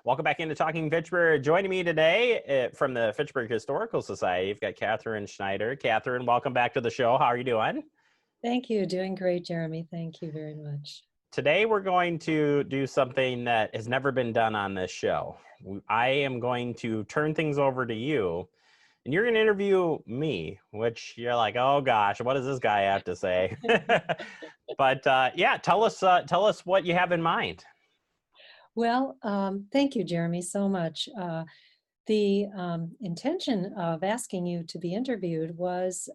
Welcome back into Talking Fitchburg. Joining me today from the Fitchburg Historical Society, you've got Catherine Schneider. Catherine, welcome back to the show. How are you doing? Thank you. Doing great, Jeremy. Thank you very much. Today, we're going to do something that has never been done on this show. I am going to turn things over to you, and you're going to interview me, which you're like, oh gosh, what does this guy have to say? But yeah, tell us what you have in mind. Well, thank you, Jeremy, so much. The intention of asking you to be interviewed was,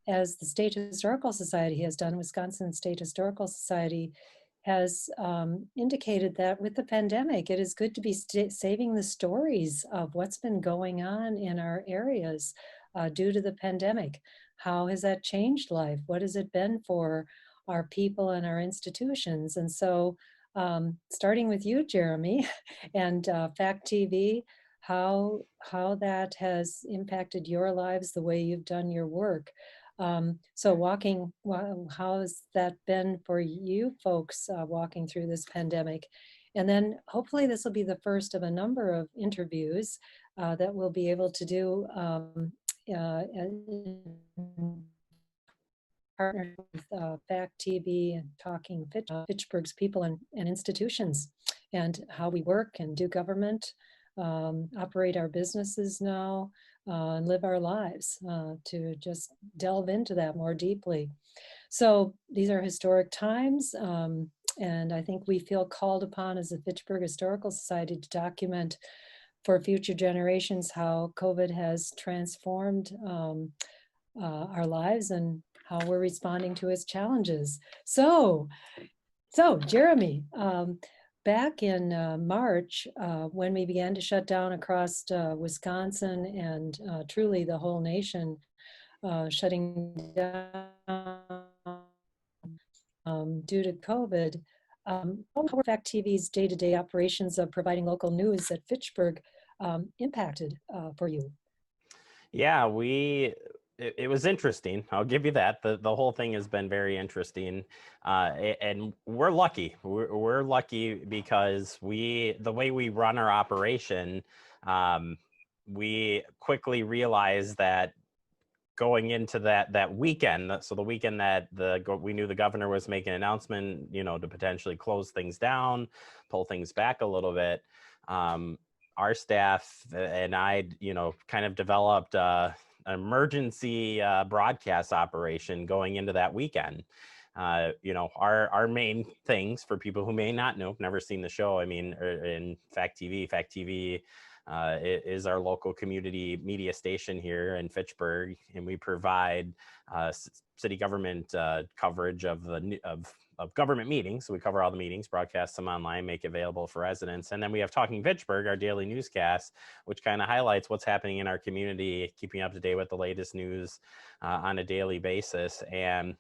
as the State Historical Society has done, Wisconsin State Historical Society has indicated that with the pandemic, it is good to be saving the stories of what's been going on in our areas due to the pandemic. How has that changed life? What has it been for our people and our institutions? And so, starting with you, Jeremy, and FACTv, how that has impacted your lives, the way you've done your work. How has that been for you folks walking through this pandemic? And then hopefully this will be the first of a number of interviews that we'll be able to do partner with FACTv and Talking Fitchburg's people and institutions, and how we work and do government, operate our businesses now, and live our lives, to just delve into that more deeply. So these are historic times, and I think we feel called upon as the Fitchburg Historical Society to document for future generations how COVID has transformed our lives and how we're responding to its challenges. So Jeremy, back in March, when we began to shut down across Wisconsin and truly the whole nation, shutting down due to COVID, how were FACTv's day-to-day operations of providing local news at Fitchburg impacted for you? Yeah, it was interesting. I'll give you that. The whole thing has been very interesting, and we're lucky. We're lucky because the way we run our operation, we quickly realized that going into that weekend, so the weekend that we knew the governor was making an announcement, to potentially close things down, pull things back a little bit. Our staff and I, kind of developed an emergency broadcast operation going into that weekend. Our main things, for people who may not know, never seen the show, in FACTv is our local community media station here in Fitchburg, and we provide city government coverage of government meetings. So we cover all the meetings, broadcast them online, make available for residents. And then we have Talking Fitchburg, our daily newscast, which kind of highlights what's happening in our community, keeping up to date with the latest news on a daily basis. And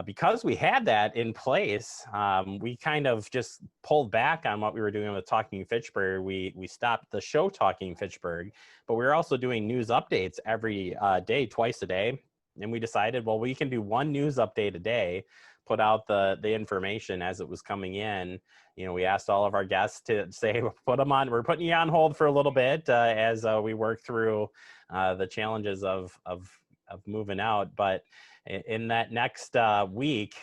because we had that in place, we kind of just pulled back on what we were doing with Talking Fitchburg. We stopped the show Talking Fitchburg, but we were also doing news updates every day, twice a day. And we decided, well, we can do one news update a day, put out the information as it was coming in. We asked all of our guests to say, put them on. We're putting you on hold for a little bit as we work through the challenges of moving out. But in that next week,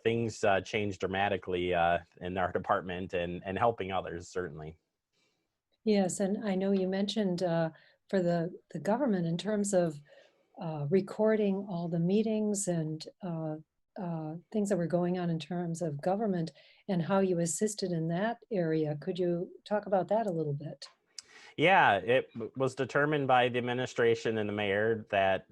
things changed dramatically in our department and helping others, certainly. Yes, and I know you mentioned for the government in terms of recording all the meetings and things that were going on in terms of government and how you assisted in that area. Could you talk about that a little bit? Yeah, it was determined by the administration and the mayor that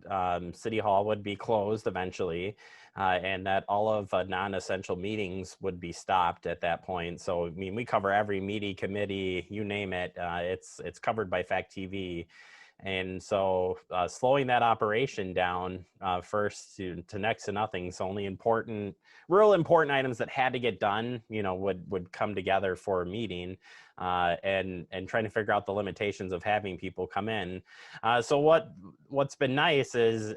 City Hall would be closed eventually, and that all of non-essential meetings would be stopped at that point. So, we cover every meeting, committee, you name it. It's covered by FACTv. And so slowing that operation down first to next to nothing. So only real important items that had to get done, would come together for a meeting, and trying to figure out the limitations of having people come in. So what's been nice is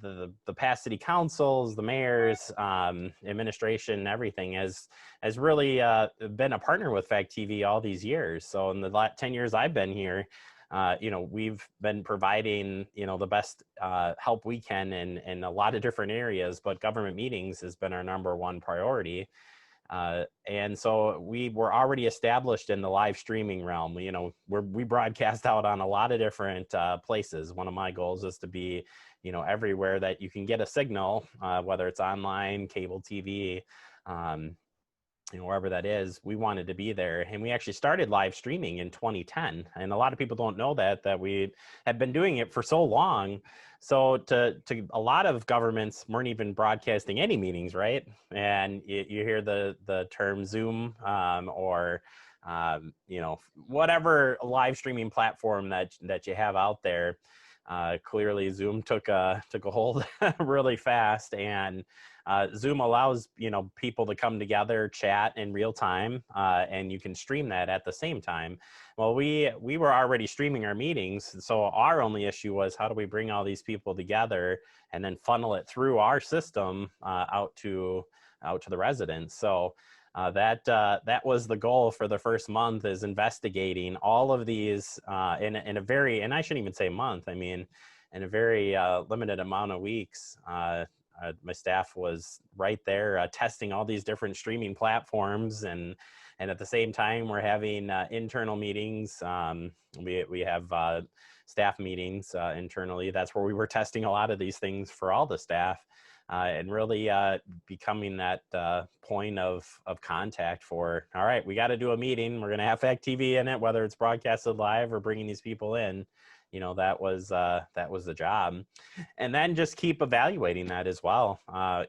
the past city councils, the mayors, administration, everything has really been a partner with FACTv all these years. So in the last 10 years I've been here, we've been providing, the best help we can in a lot of different areas, but government meetings has been our #1 priority. And so we were already established in the live streaming realm. We broadcast out on a lot of different places. One of my goals is to be, everywhere that you can get a signal, whether it's online, cable TV, wherever that is. We wanted to be there. And we actually started live streaming in 2010. And a lot of people don't know that we have been doing it for so long. So to a lot of governments weren't even broadcasting any meetings, right? And you hear the term Zoom, or whatever live streaming platform that you have out there. Clearly Zoom took a hold really fast, and Zoom allows people to come together, chat in real time, and you can stream that at the same time. Well, we were already streaming our meetings, so our only issue was, how do we bring all these people together and then funnel it through our system out to the residents. So that was the goal for the first month, is investigating all of these in a very, and I shouldn't even say month, I mean, in a very limited amount of weeks. My staff was right there testing all these different streaming platforms, and at the same time we're having internal meetings. We have staff meetings internally. That's where we were testing a lot of these things for all the staff. And really becoming that point of contact for, all right, we got to do a meeting. We're going to have FACTv in it, whether it's broadcasted live or bringing these people in. That was the job. And then just keep evaluating that as well.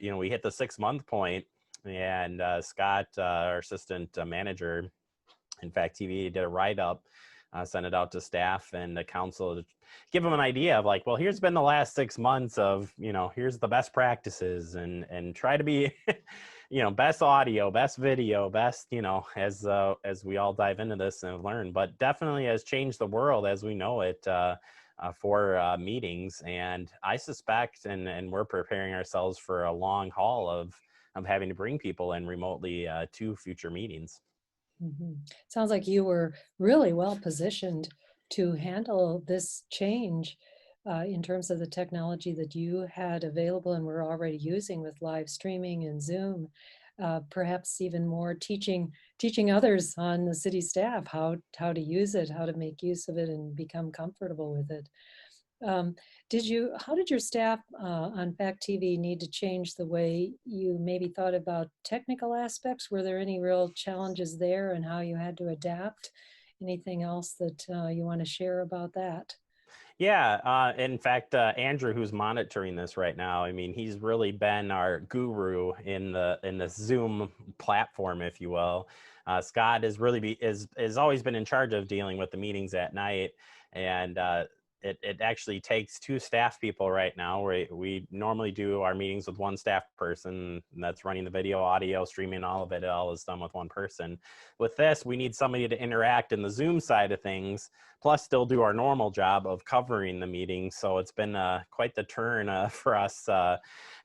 We hit the 6-month point, and Scott, our assistant manager in FACTv, did a write-up, sent it out to staff and the council to give them an idea of, like, well, here's been the last 6 months of, here's the best practices, and try to be, best audio, best video, best, as we all dive into this and learn. But definitely has changed the world as we know it for meetings. And I suspect, and we're preparing ourselves for a long haul of having to bring people in remotely to future meetings. Mm-hmm. Sounds like you were really well positioned to handle this change in terms of the technology that you had available and were already using with live streaming and Zoom. Perhaps even more teaching others on the city staff how to use it, how to make use of it, and become comfortable with it. How did your staff on FACTv need to change the way you maybe thought about technical aspects? Were there any real challenges there, and how you had to adapt? Anything else that you want to share about that? Yeah, in fact, Andrew, who's monitoring this right now, I mean, he's really been our guru in the Zoom platform, if you will. Scott is has always been in charge of dealing with the meetings at night, and it actually takes 2 staff people right now. We normally do our meetings with 1 staff person, and that's running the video, audio, streaming, all of it. It all is done with 1 person. With this, we need somebody to interact in the Zoom side of things, plus still do our normal job of covering the meeting. So it's been quite the turn for us.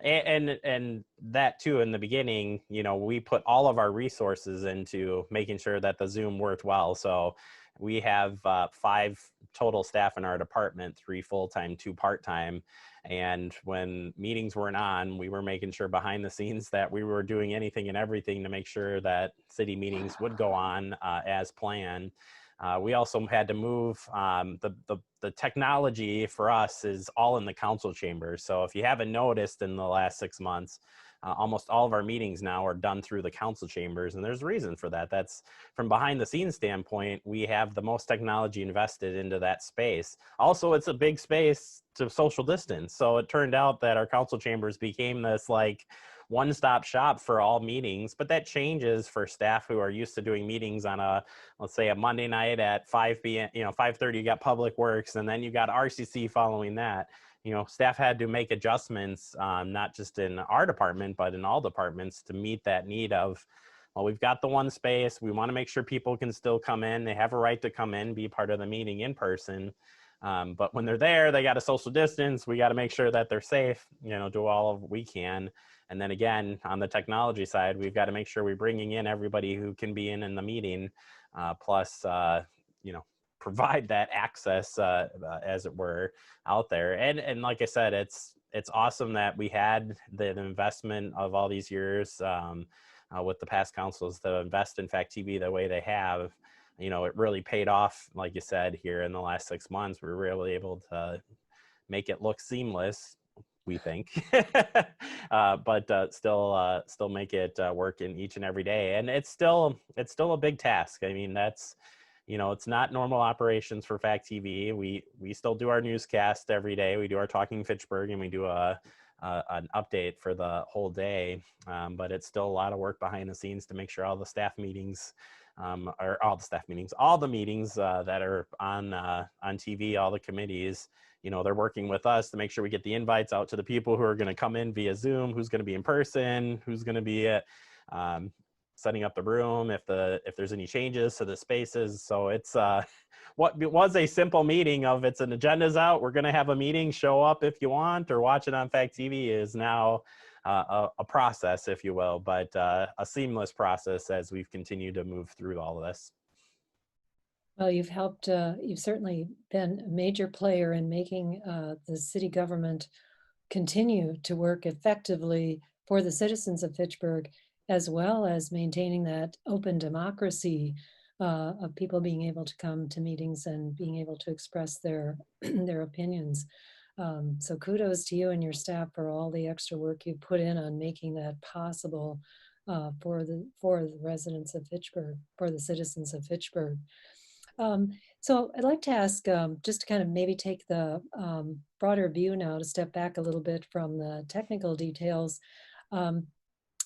And that too, in the beginning, we put all of our resources into making sure that the Zoom worked well. So we have 5 total staff in our department, 3 full-time, 2 part-time. And when meetings weren't on, we were making sure behind the scenes that we were doing anything and everything to make sure that city meetings would go on as planned. We also had to move the technology for us is all in the council chambers. So if you haven't noticed, in the last 6 months, almost all of our meetings now are done through the council chambers, and there's a reason for that. That's from behind the scenes standpoint, we have the most technology invested into that space. Also, it's a big space to social distance. So it turned out that our council chambers became this like one-stop shop for all meetings, but that changes for staff who are used to doing meetings on let's say a Monday night at 5 p.m., 5:30, you got Public Works, and then you got RCC following that. Staff had to make adjustments, not just in our department, but in all departments, to meet that need of, well, we've got the 1 space. We want to make sure people can still come in. They have a right to come in, be part of the meeting in person. But when they're there, they got to social distance. We got to make sure that they're safe, do all of we can. And then again, on the technology side, we've got to make sure we're bringing in everybody who can be in the meeting, plus, provide that access, as it were, out there. And like I said, it's awesome that we had the investment of all these years with the past councils to invest in FACTv the way they have. It really paid off, like you said, here in the last 6 months. We were really able to make it look seamless, we think, but still make it work in each and every day. And it's still a big task. I mean, that's, it's not normal operations for FACTv. We still do our newscast every day. We do our Talking Fitchburg, and we do an update for the whole day. But it's still a lot of work behind the scenes to make sure all the staff meetings, all the meetings that are on TV, all the committees, they're working with us to make sure we get the invites out to the people who are going to come in via Zoom, who's going to be in person, who's going to be at, setting up the room, if there's any changes to the spaces. So it's what was a simple meeting of it's an agenda's out, we're going to have a meeting, show up if you want, or watch it on FACTv, is now a process, if you will, but a seamless process as we've continued to move through all of this. Well, you've helped, you've certainly been a major player in making the city government continue to work effectively for the citizens of Fitchburg, as well as maintaining that open democracy of people being able to come to meetings and being able to express their opinions. So kudos to you and your staff for all the extra work you put in on making that possible for the residents of Fitchburg, for the citizens of Fitchburg. So I'd like to ask, just to kind of maybe take the broader view now, to step back a little bit from the technical details.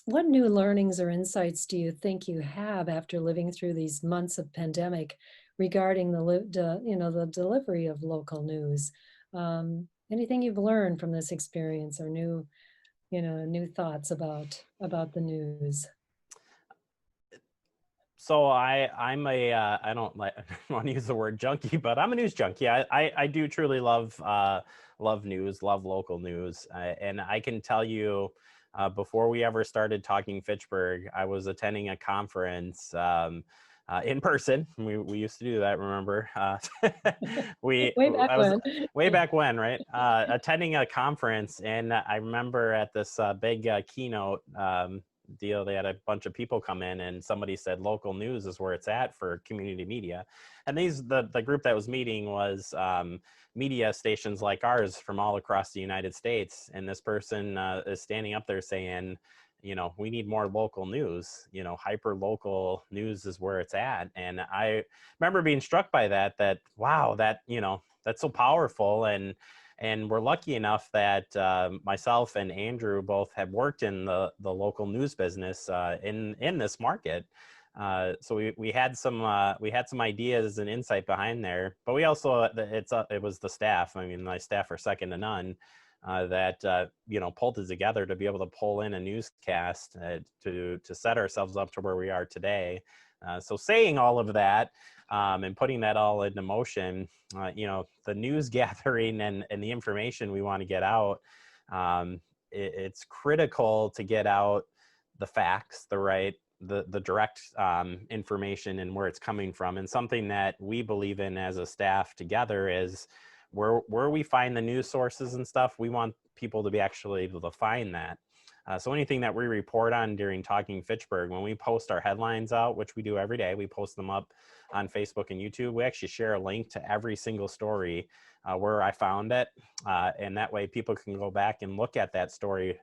What new learnings or insights do you think you have after living through these months of pandemic regarding the delivery of local news? Anything you've learned from this experience, or new thoughts about the news? So I'm a I don't want to use the word junkie, but I'm a news junkie. I do truly love news, love local news, and I can tell you, before we ever started Talking Fitchburg, I was attending a conference in person. We used to do that, remember? Way back when, right? Attending a conference, and I remember at this big keynote deal, they had a bunch of people come in, and somebody said local news is where it's at for community media. And the group that was meeting was media stations like ours from all across the United States. And this person is standing up there saying, we need more local news, hyper local news is where it's at. And I remember being struck by that, wow, that's so powerful. And we're lucky enough that myself and Andrew both have worked in the local news business in this market. So we had some ideas and insight behind there, but we also it was the staff. I mean, my staff are second to none. That pulled it together to be able to pull in a newscast to set ourselves up to where we are today. So saying all of that and putting that all into motion, the news gathering and the information we want to get out, it's critical to get out the facts, the direct information and where it's coming from. And something that we believe in as a staff together is where we find the news sources and stuff, we want people to be actually able to find that. So anything that we report on during Talking Fitchburg, when we post our headlines out, which we do every day, we post them up on Facebook and YouTube. We actually share a link to every single story where I found it. And that way people can go back and look at that story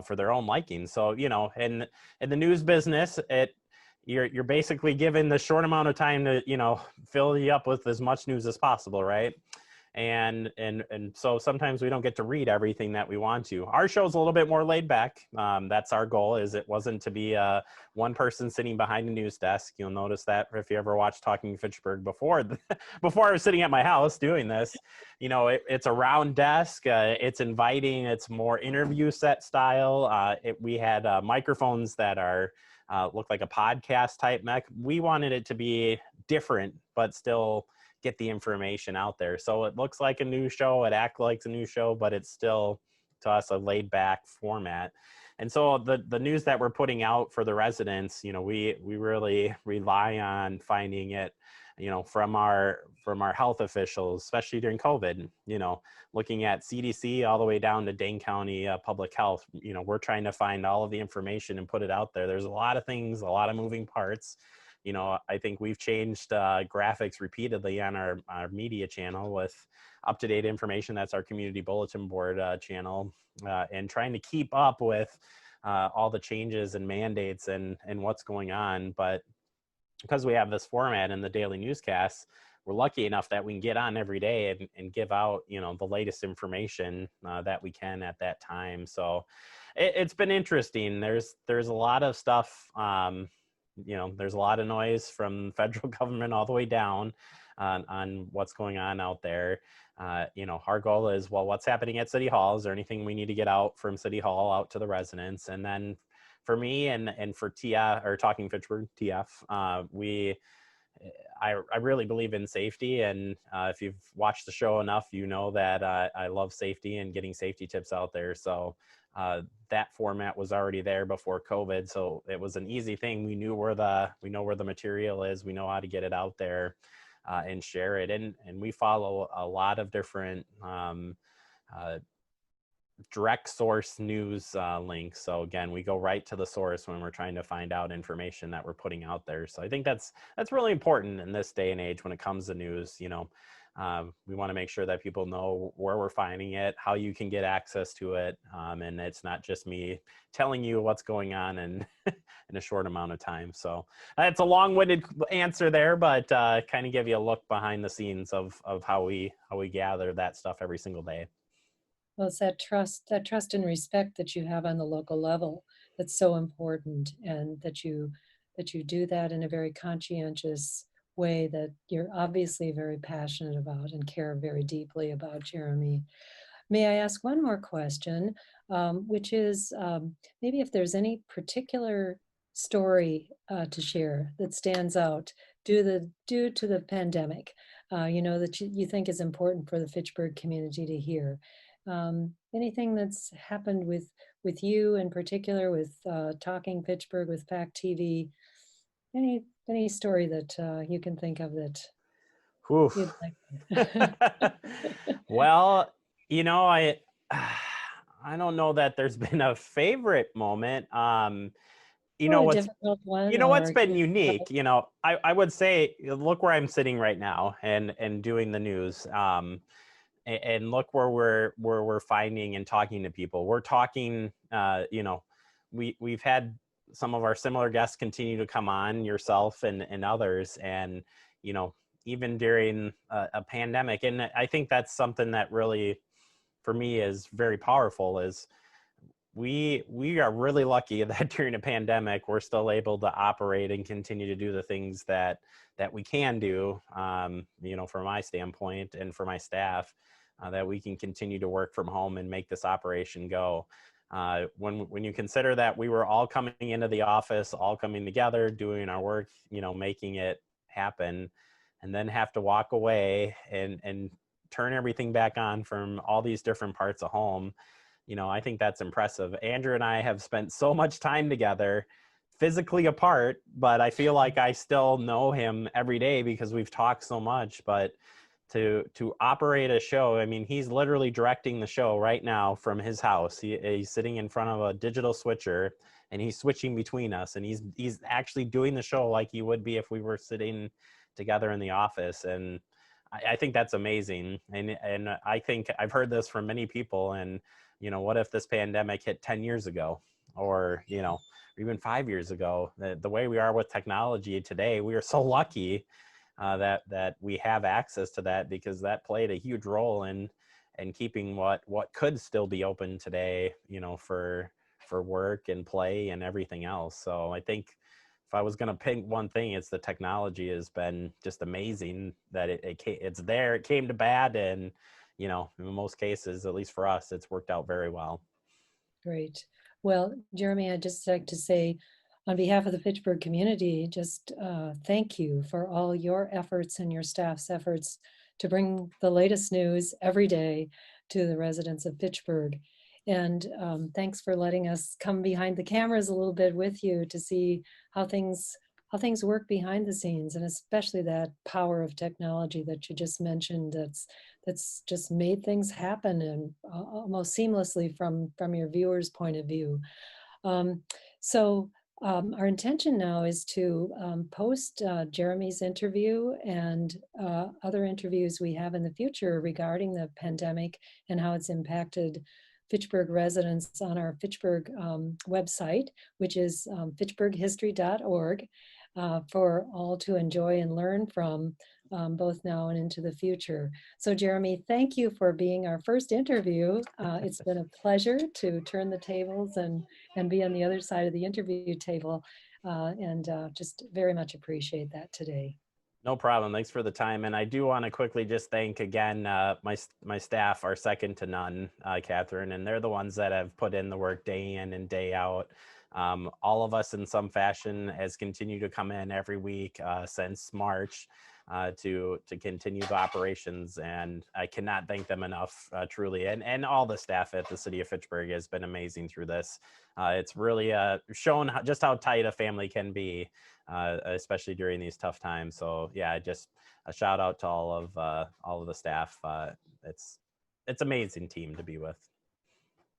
for their own liking. So, in the news business, you're basically given the short amount of time to, fill you up with as much news as possible, right? And so sometimes we don't get to read everything that we want to. Our show's a little bit more laid back. That's our goal, is it wasn't to be one person sitting behind a news desk. You'll notice that if you ever watched Talking Fitchburg before I was sitting at my house doing this, it's a round desk. It's inviting. It's more interview set style. We had microphones that are look like a podcast type mech. We wanted it to be different, but still get the information out there. So it looks like a news show, it acts like a news show, but it's still to us a laid back format. And so the news that we're putting out for the residents, we really rely on finding it, from our health officials, especially during COVID, looking at CDC all the way down to Dane County Public Health. We're trying to find all of the information and put it out there. There's a lot of things, a lot of moving parts. I think we've changed graphics repeatedly on our media channel with up-to-date information. That's our community bulletin board channel, and trying to keep up with all the changes and mandates and what's going on. But because we have this format in the daily newscasts, we're lucky enough that we can get on every day and give out, the latest information that we can at that time. So it's been interesting. There's a lot of stuff. There's a lot of noise from the federal government all the way down on what's going on out there. Our goal is, well, what's happening at City Hall? Is there anything we need to get out from City Hall out to the residents? And then for me and for TF, or Talking Fitchburg, TF, I really believe in safety. And if you've watched the show enough, you know that I love safety and getting safety tips out there. So that format was already there before COVID. So it was an easy thing. We know where the material is. We know how to get it out there and share it. And we follow a lot of different direct source news links. So again, we go right to the source when we're trying to find out information that we're putting out there. So I think that's really important in this day and age when it comes to news. We want to make sure that people know where we're finding it, how you can get access to it, and it's not just me telling you what's going on in a short amount of time. So it's a long-winded answer there, but kind of give you a look behind the scenes of how we gather that stuff every single day. Well, it's that trust and respect that you have on the local level that's so important, and that you do that in a very conscientious way that you're obviously very passionate about and care very deeply about, Jeremy. May I ask one more question, which is maybe if there's any particular story to share that stands out due to the pandemic, that you think is important for the Fitchburg community to hear. Anything that's happened with you in particular, with Talking Fitchburg, with FACTv, any story that you can think of that you'd like? Well, I don't know that there's been a favorite moment. Difficult one, what's been unique, I would say, look where I'm sitting right now and doing the news. And look where we're finding and talking to people. We're talking, we've had some of our similar guests continue to come on, yourself and others, and even during a pandemic. And I think that's something that really, for me, is very powerful. Is we are really lucky that during a pandemic we're still able to operate and continue to do the things that we can do. From my standpoint and for my staff. That we can continue to work from home and make this operation go. When you consider that we were all coming into the office, all coming together, doing our work, making it happen, and then have to walk away and turn everything back on from all these different parts of home, I think that's impressive. Andrew and I have spent so much time together, physically apart, but I feel like I still know him every day because we've talked so much. But to operate a show, I mean, he's literally directing the show right now from his house. He's sitting in front of a digital switcher and he's switching between us, and he's actually doing the show like he would be if we were sitting together in the office. And I think that's amazing. And I think I've heard this from many people. And what if this pandemic hit 10 years ago, or even 5 years ago? The way we are with technology today, we are so lucky that we have access to that, because that played a huge role in keeping what could still be open today, for work and play and everything else. So I think if I was going to pick one thing, it's the technology has been just amazing, that it's there. It came to bad, and in most cases, at least for us, it's worked out very well. Great. Well, Jeremy, I'd just like to say on behalf of the Fitchburg community, just thank you for all your efforts and your staff's efforts to bring the latest news every day to the residents of Fitchburg. And thanks for letting us come behind the cameras a little bit with you to see how things work behind the scenes, and especially that power of technology that you just mentioned that's just made things happen and almost seamlessly from your viewers' point of view. Um, so our intention now is to post Jeremy's interview and other interviews we have in the future regarding the pandemic and how it's impacted Fitchburg residents on our Fitchburg website, which is fitchburghistory.org, for all to enjoy and learn from, both now and into the future. So Jeremy, thank you for being our first interview. It's been a pleasure to turn the tables and be on the other side of the interview table, and just very much appreciate that today. No problem. Thanks for the time. And I do want to quickly just thank again, my staff are second to none, Catherine, and they're the ones that have put in the work day in and day out. All of us in some fashion has continued to come in every week since March to continue the operations. And I cannot thank them enough, truly. And all the staff at the City of Fitchburg has been amazing through this. It's really shown just how tight a family can be, especially during these tough times. So yeah, just a shout out to all of the staff. It's amazing team to be with.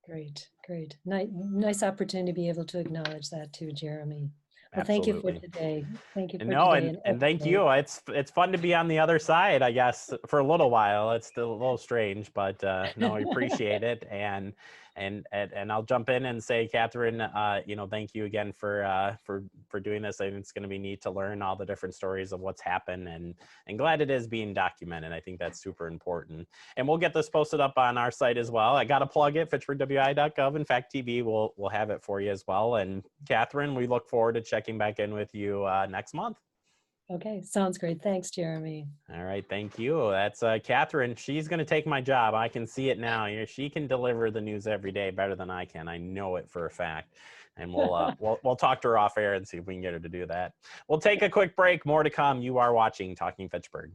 Great, great. Nice opportunity to be able to acknowledge that too, Jeremy. Well, thank you for Absolutely. today. Thank you for No, today. and thank you. It's fun to be on the other side, I guess, for a little while. It's still a little strange, but no, I appreciate it. And I'll jump in and say, Catherine, thank you again for doing this. I think it's going to be neat to learn all the different stories of what's happened, and glad it is being documented. I think that's super important. And we'll get this posted up on our site as well. I got to plug it, fitchburgwi.gov, and FACTv will have it for you as well. And Catherine, we look forward to checking back in with you next month. Okay, sounds great. Thanks, Jeremy. All right, thank you. That's Catherine. She's going to take my job. I can see it now. She can deliver the news every day better than I can. I know it for a fact. And we'll talk to her off air and see if we can get her to do that. We'll take a quick break. More to come. You are watching Talking Fitchburg.